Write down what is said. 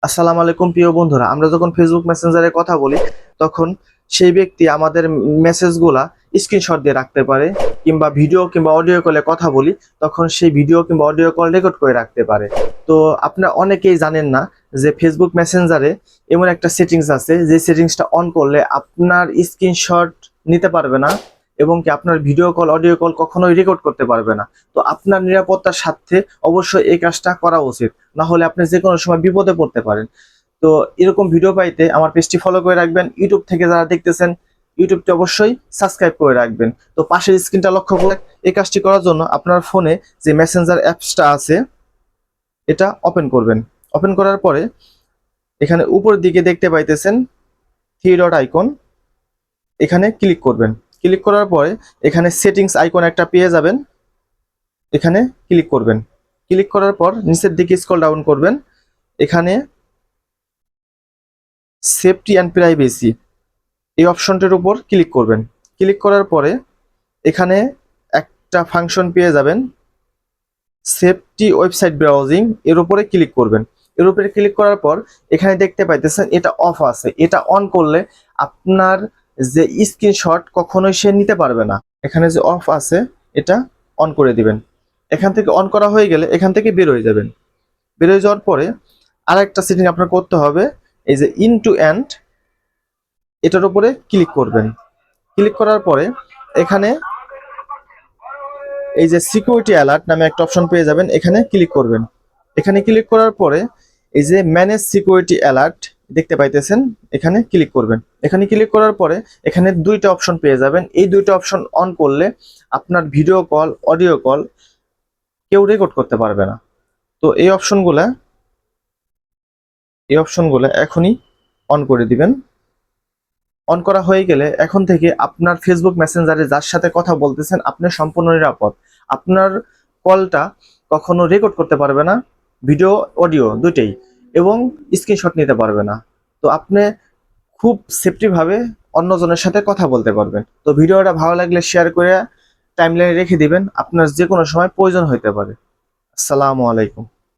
আসসালামু আলাইকুম প্রিয় বন্ধুরা, আমরা যখন ফেসবুক মেসেঞ্জারে কথা বলি তখন সেই ব্যক্তি আমাদের মেসেজগুলা স্ক্রিনশট দিয়ে রাখতে পারে, কিংবা ভিডিও কিংবা অডিও কলে কথা বলি তখন সেই ভিডিও কিংবা অডিও কল রেকর্ড করে রাখতে পারে। তো আপনারা অনেকেই জানেন না যে ফেসবুক মেসেঞ্জারে এমন একটা সেটিংস আছে যে সেটিংসটা অন করলে আপনার স্ক্রিনশট নিতে পারবে না এবং কি আপনার ভিডিও কল অডিও কল কখনোই রেকর্ড করতে পারবে না। তো আপনার নিরাপত্তার স্বার্থে অবশ্যই এই কাজটা করা উচিত, না হলে আপনি যে কোনো সময় বিপদে পড়তে পারেন। তো এরকম ভিডিও পাইতে আমার পেজটি ফলো করে রাখবেন। ইউটিউব থেকে যারা দেখতেছেন ইউটিউবটি অবশ্যই সাবস্ক্রাইব করে রাখবেন। তো পাশের স্ক্রিনটা লক্ষ্য করে এই কাজটি করার জন্য আপনার ফোনে যে মেসেঞ্জার অ্যাপসটা আছে এটা ওপেন করবেন। ওপেন করার পরে এখানে উপরের দিকে দেখতে পাইতেছেন থ্রি ডট আইকন, এখানে ক্লিক করবেন। ক্লিক করার পরে এখানে সেটিংস আইকন একটা পেয়ে যাবেন, এখানে ক্লিক করবেন। ক্লিক করার পর নিচের দিকে স্ক্রল ডাউন করবেন, এখানে সেফটি অ্যান্ড প্রাইভেসি এই অপশনটির উপর ক্লিক করবেন। ক্লিক করার পরে এখানে একটা ফাংশন পেয়ে যাবেন সেফটি ওয়েবসাইট ব্রাউজিং, এর উপরে ক্লিক করবেন। এর উপরে ক্লিক করার পর এখানে দেখতে পাইতেছেন এটা অফ আছে, এটা অন করলে আপনার যে স্ক্রিনশট কখনোই সে নিতে পারবে না। এখানে যে অফ আছে এটা অন করে দিবেন। এখান থেকে অন করা হয়ে গেলে এখান থেকে বের হয়ে যাবেন। বের হয়ে যাওয়ার পরে আরেকটা সেটিং আপনার করতে হবে, এই যে ইন টু এন্ড এটার উপরে ক্লিক করবেন। ক্লিক করার পরে এখানে এই যে সিকিউরিটি অ্যালার্ট নামে একটা অপশন পেয়ে যাবেন, এখানে ক্লিক করবেন। এখানে ক্লিক করার পরে এই যে ম্যানেজ সিকিউরিটি অ্যালার্ট দেখতে পাইতেছেন, এখানে ক্লিক করবেন। এখানে ক্লিক করার পরে এখানে দুইটা অপশন পেয়ে যাবেন। এই দুইটা অপশন অন করলে আপনার ভিডিও কল অডিও কল কেউ রেকর্ড করতে পারবে না। তো এই অপশনগুলো এখনই অন করে দিবেন। অন করা হয়ে গেলে এখন থেকে আপনার ফেসবুক মেসেঞ্জারে যার সাথে কথা বলতেছেন আপনি সম্পূর্ণ নিরাপদ। আপনার কলটা কখনো রেকর্ড করতে পারবে না, ভিডিও অডিও দুইটাই, এবং স্ক্রিনশট নিতে পারবে না। তো আপনি খুব সেফটিভাবে অন্যজনের সাথে কথা বলতে পারবেন। তো ভিডিওটা ভালো লাগলে শেয়ার করে টাইমলাইনে রেখে দিবেন, আপনার যে কোনো সময় প্রয়োজন হতে পারে। আসসালামু আলাইকুম।